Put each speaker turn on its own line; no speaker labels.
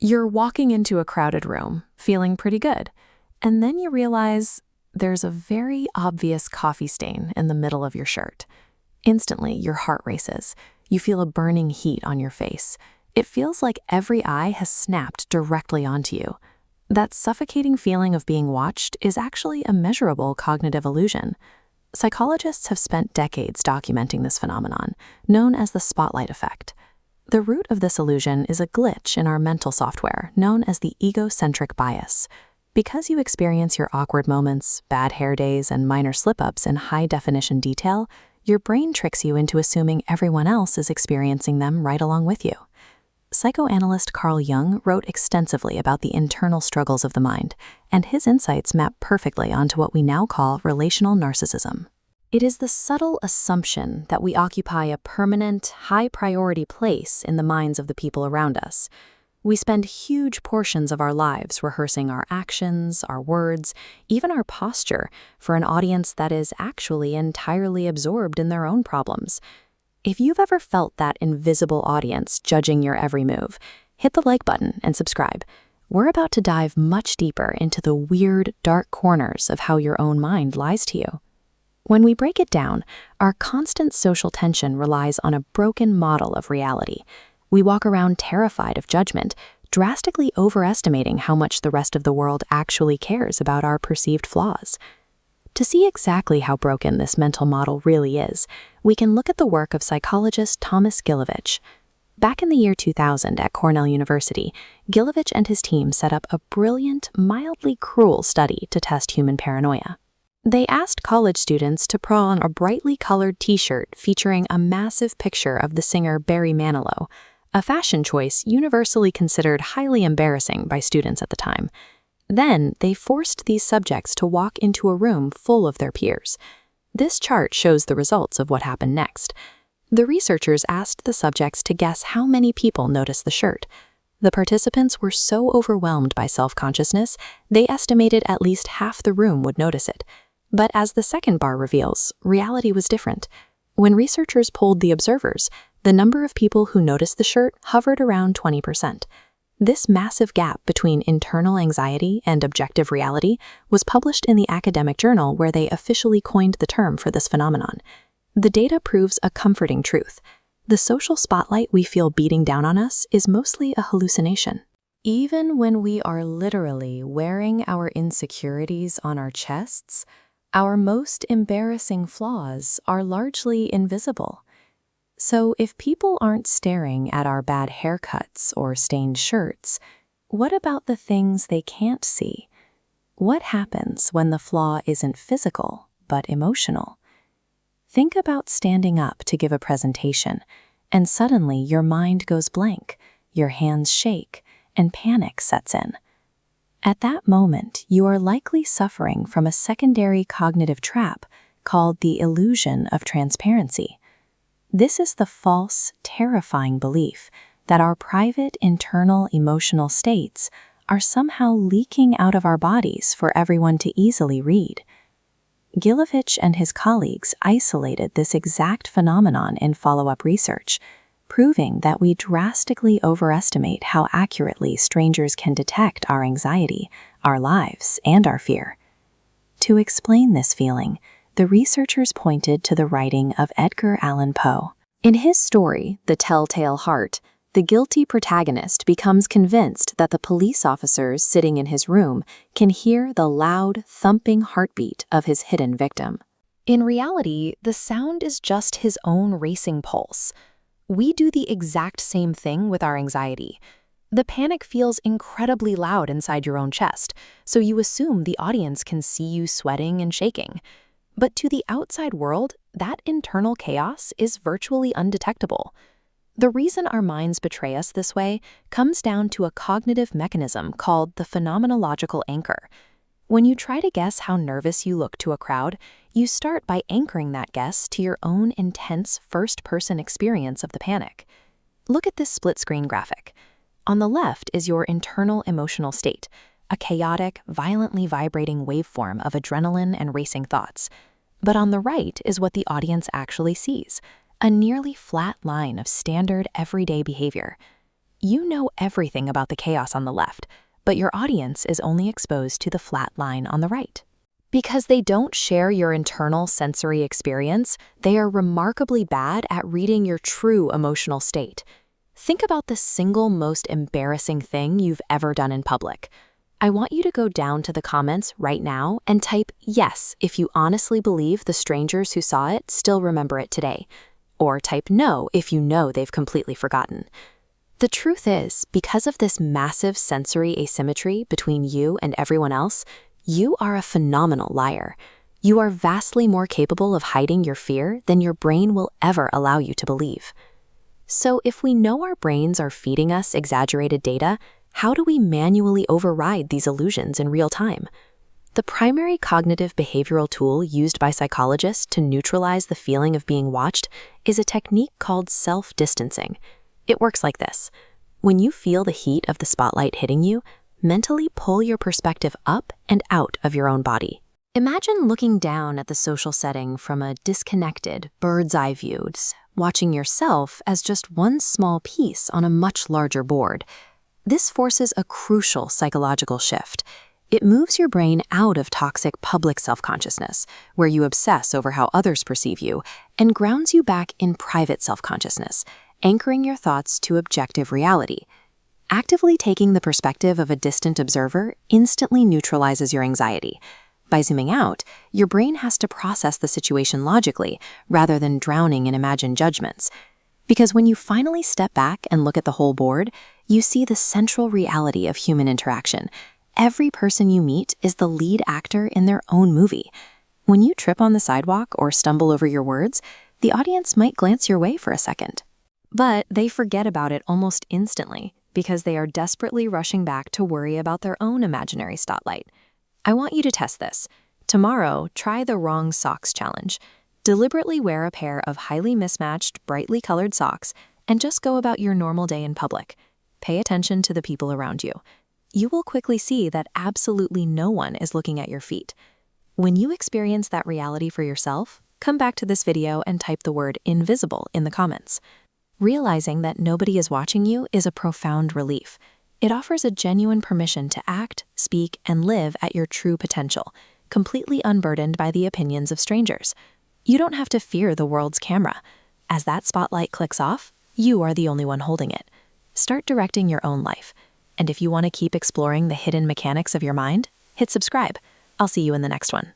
You're walking into a crowded room, feeling pretty good, and then you realize there's a very obvious coffee stain in the middle of your shirt. Instantly, your heart races. You feel a burning heat on your face. It feels like every eye has snapped directly onto you. That suffocating feeling of being watched is actually a measurable cognitive illusion. Psychologists have spent decades documenting this phenomenon, known as the spotlight effect. The root of this illusion is a glitch in our mental software known as the egocentric bias. Because you experience your awkward moments, bad hair days, and minor slip-ups in high-definition detail, your brain tricks you into assuming everyone else is experiencing them right along with you. Psychoanalyst Carl Jung wrote extensively about the internal struggles of the mind, and his insights map perfectly onto what we now call relational narcissism. It is the subtle assumption that we occupy a permanent, high-priority place in the minds of the people around us. We spend huge portions of our lives rehearsing our actions, our words, even our posture for an audience that is actually entirely absorbed in their own problems. If you've ever felt that invisible audience judging your every move, hit the like button and subscribe. We're about to dive much deeper into the weird, dark corners of how your own mind lies to you. When we break it down, our constant social tension relies on a broken model of reality. We walk around terrified of judgment, drastically overestimating how much the rest of the world actually cares about our perceived flaws. To see exactly how broken this mental model really is, we can look at the work of psychologist Thomas Gilovich. Back in the year 2000 at Cornell University, Gilovich and his team set up a brilliant, mildly cruel study to test human paranoia. They asked college students to put on a brightly colored t-shirt featuring a massive picture of the singer Barry Manilow, a fashion choice universally considered highly embarrassing by students at the time. Then, they forced these subjects to walk into a room full of their peers. This chart shows the results of what happened next. The researchers asked the subjects to guess how many people noticed the shirt. The participants were so overwhelmed by self-consciousness, they estimated at least half the room would notice it. But as the second bar reveals, reality was different. When researchers polled the observers, the number of people who noticed the shirt hovered around 20%. This massive gap between internal anxiety and objective reality was published in the academic journal where they officially coined the term for this phenomenon. The data proves a comforting truth. The social spotlight we feel beating down on us is mostly a hallucination. Even when we are literally wearing our insecurities on our chests, our most embarrassing flaws are largely invisible. So if people aren't staring at our bad haircuts or stained shirts, what about the things they can't see? What happens when the flaw isn't physical, but emotional? Think about standing up to give a presentation, and suddenly your mind goes blank, your hands shake, and panic sets in. At that moment, you are likely suffering from a secondary cognitive trap called the illusion of transparency. This is the false, terrifying belief that our private internal emotional states are somehow leaking out of our bodies for everyone to easily read. Gilovich and his colleagues isolated this exact phenomenon in follow-up research, proving that we drastically overestimate how accurately strangers can detect our anxiety, our lives, and our fear. To explain this feeling, the researchers pointed to the writing of Edgar Allan Poe. In his story, The Telltale Heart, the guilty protagonist becomes convinced that the police officers sitting in his room can hear the loud, thumping heartbeat of his hidden victim. In reality, the sound is just his own racing pulse. We do the exact same thing with our anxiety. The panic feels incredibly loud inside your own chest, so you assume the audience can see you sweating and shaking. But to the outside world, that internal chaos is virtually undetectable. The reason our minds betray us this way comes down to a cognitive mechanism called the phenomenological anchor. When you try to guess how nervous you look to a crowd, you start by anchoring that guess to your own intense first-person experience of the panic. Look at this split-screen graphic. On the left is your internal emotional state, a chaotic, violently vibrating waveform of adrenaline and racing thoughts. But on the right is what the audience actually sees, a nearly flat line of standard everyday behavior. You know everything about the chaos on the left, but your audience is only exposed to the flat line on the right. Because they don't share your internal sensory experience, they are remarkably bad at reading your true emotional state. Think about the single most embarrassing thing you've ever done in public. I want you to go down to the comments right now and type yes if you honestly believe the strangers who saw it still remember it today. Or type no if you know they've completely forgotten. The truth is, because of this massive sensory asymmetry between you and everyone else, you are a phenomenal liar. You are vastly more capable of hiding your fear than your brain will ever allow you to believe. So if we know our brains are feeding us exaggerated data, how do we manually override these illusions in real time? The primary cognitive behavioral tool used by psychologists to neutralize the feeling of being watched is a technique called self-distancing. It works like this. When you feel the heat of the spotlight hitting you, mentally pull your perspective up and out of your own body. Imagine looking down at the social setting from a disconnected, bird's-eye view, watching yourself as just one small piece on a much larger board. This forces a crucial psychological shift. It moves your brain out of toxic public self-consciousness, where you obsess over how others perceive you, and grounds you back in private self-consciousness, anchoring your thoughts to objective reality. Actively taking the perspective of a distant observer instantly neutralizes your anxiety. By zooming out, your brain has to process the situation logically rather than drowning in imagined judgments. Because when you finally step back and look at the whole board, you see the central reality of human interaction. Every person you meet is the lead actor in their own movie. When you trip on the sidewalk or stumble over your words, the audience might glance your way for a second. But they forget about it almost instantly because they are desperately rushing back to worry about their own imaginary spotlight. I want you to test this. Tomorrow, try the wrong socks challenge. Deliberately wear a pair of highly mismatched, brightly colored socks and just go about your normal day in public. Pay attention to the people around you. You will quickly see that absolutely no one is looking at your feet. When you experience that reality for yourself, come back to this video and type the word invisible in the comments. Realizing that nobody is watching you is a profound relief. It offers a genuine permission to act, speak, and live at your true potential, completely unburdened by the opinions of strangers. You don't have to fear the world's camera. As that spotlight clicks off, you are the only one holding it. Start directing your own life. And if you want to keep exploring the hidden mechanics of your mind, hit subscribe. I'll see you in the next one.